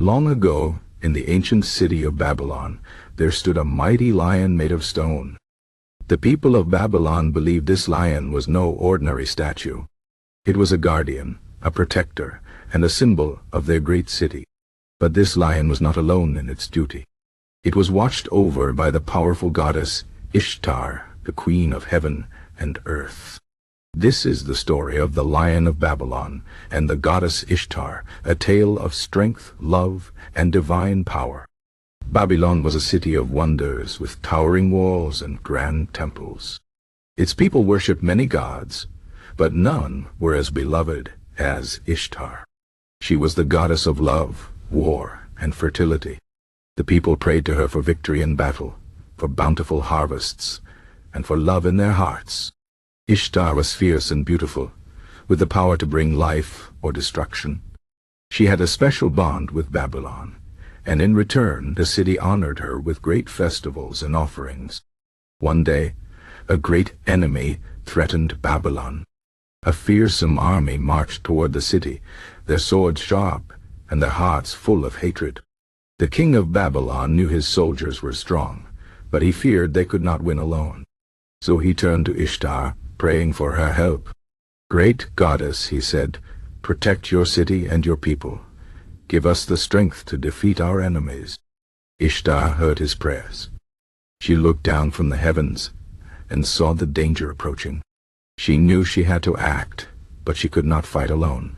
Long ago, in the ancient city of Babylon, there stood a mighty lion made of stone. The people of Babylon believed this lion was no ordinary statue. It was a guardian, a protector, and a symbol of their great city. But this lion was not alone in its duty. It was watched over by the powerful goddess Ishtar, the queen of heaven and earth. This is the story of the Lion of Babylon and the goddess Ishtar, a tale of strength, love, and divine power. Babylon was a city of wonders with towering walls and grand temples. Its people worshipped many gods, but none were as beloved as Ishtar. She was the goddess of love, war, and fertility. The people prayed to her for victory in battle, for bountiful harvests, and for love in their hearts. Ishtar was fierce and beautiful, with the power to bring life or destruction. She had a special bond with Babylon, and in return the city honored her with great festivals and offerings. One day, a great enemy threatened Babylon. A fearsome army marched toward the city, their swords sharp and their hearts full of hatred. The king of Babylon knew his soldiers were strong, but he feared they could not win alone. So he turned to Ishtar, praying for her help. "Great goddess," he said, "protect your city and your people. Give us the strength to defeat our enemies." Ishtar heard his prayers. She looked down from the heavens and saw the danger approaching. She knew she had to act, but she could not fight alone.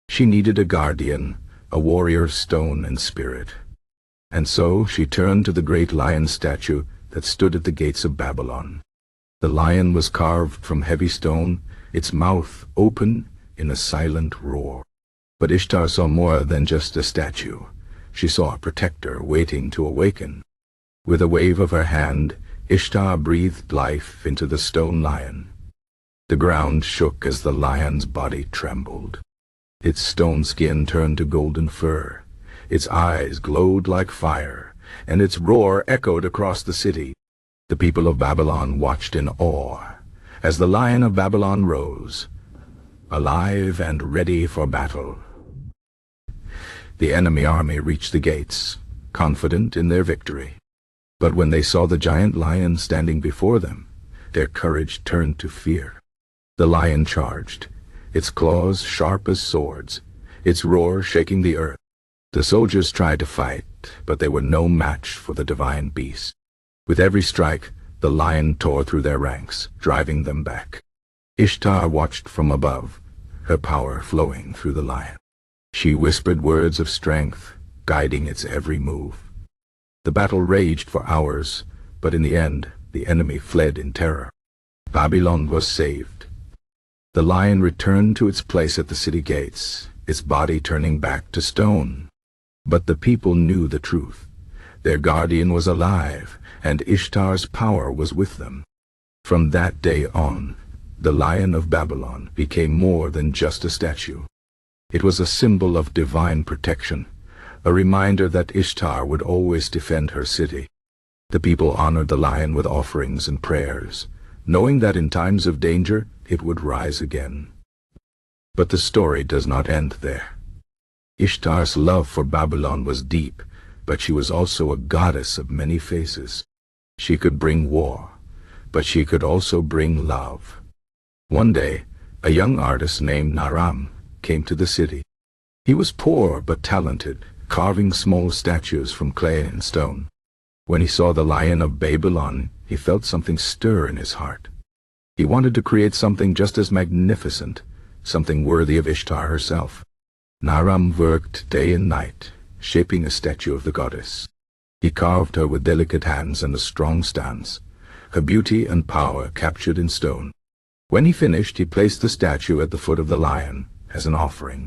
She needed a guardian, a warrior of stone and spirit. And so she turned to the great lion statue that stood at the gates of Babylon. The lion was carved from heavy stone, its mouth open in a silent roar. But Ishtar saw more than just a statue. She saw a protector waiting to awaken. With a wave of her hand, Ishtar breathed life into the stone lion. The ground shook as the lion's body trembled. Its stone skin turned to golden fur. Its eyes glowed like fire, and its roar echoed across the city. The people of Babylon watched in awe as the Lion of Babylon rose, alive and ready for battle. The enemy army reached the gates, confident in their victory. But when they saw the giant lion standing before them, their courage turned to fear. The lion charged, its claws sharp as swords, its roar shaking the earth. The soldiers tried to fight, but they were no match for the divine beast. With every strike, the lion tore through their ranks, driving them back. Ishtar watched from above, her power flowing through the lion. She whispered words of strength, guiding its every move. The battle raged for hours, but in the end, the enemy fled in terror. Babylon was saved. The lion returned to its place at the city gates, its body turning back to stone. But the people knew the truth. Their guardian was alive, and Ishtar's power was with them. From that day on, the Lion of Babylon became more than just a statue. It was a symbol of divine protection, a reminder that Ishtar would always defend her city. The people honored the lion with offerings and prayers, knowing that in times of danger it would rise again. But the story does not end there. Ishtar's love for Babylon was deep, but she was also a goddess of many faces. She could bring war, but she could also bring love. One day, a young artist named Naram came to the city. He was poor but talented, carving small statues from clay and stone. When he saw the Lion of Babylon, he felt something stir in his heart. He wanted to create something just as magnificent, something worthy of Ishtar herself. Naram worked day and night, shaping a statue of the goddess. He carved her with delicate hands and a strong stance, her beauty and power captured in stone. When he finished, he placed the statue at the foot of the lion as an offering.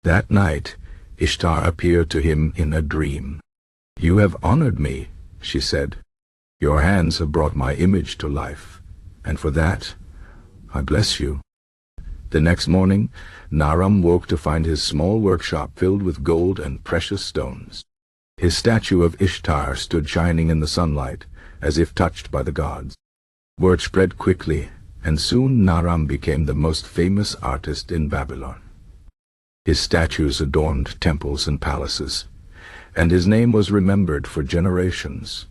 That night, Ishtar appeared to him in a dream. "You have honored me," she said. "Your hands have brought my image to life, and for that, I bless you." The next morning, Naram woke to find his small workshop filled with gold and precious stones. His statue of Ishtar stood shining in the sunlight, as if touched by the gods. Word spread quickly, and soon Naram became the most famous artist in Babylon. His statues adorned temples and palaces, and his name was remembered for generations.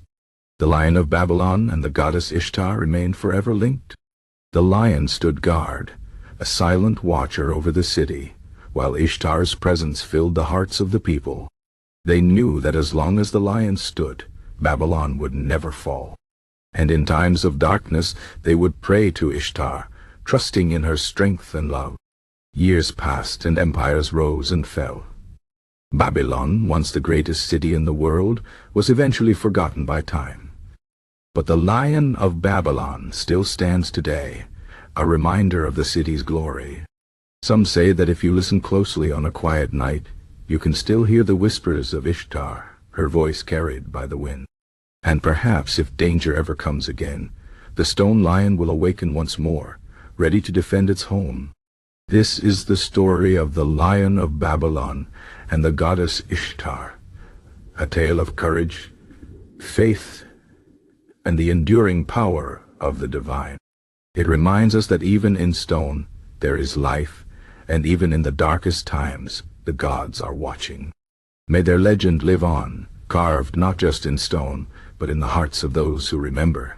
The Lion of Babylon and the goddess Ishtar remained forever linked. The lion stood guard, a silent watcher over the city, while Ishtar's presence filled the hearts of the people. They knew that as long as the lion stood, Babylon would never fall. And in times of darkness they would pray to Ishtar, trusting in her strength and love. Years passed and empires rose and fell. Babylon, once the greatest city in the world, was eventually forgotten by time. But the Lion of Babylon still stands today, a reminder of the city's glory. Some say that if you listen closely on a quiet night, you can still hear the whispers of Ishtar, her voice carried by the wind. And perhaps if danger ever comes again, the stone lion will awaken once more, ready to defend its home. This is the story of the Lion of Babylon and the goddess Ishtar, a tale of courage, faith, and the enduring power of the divine. It reminds us that even in stone there is life, and even in the darkest times the gods are watching. May their legend live on, carved not just in stone, but in the hearts of those who remember.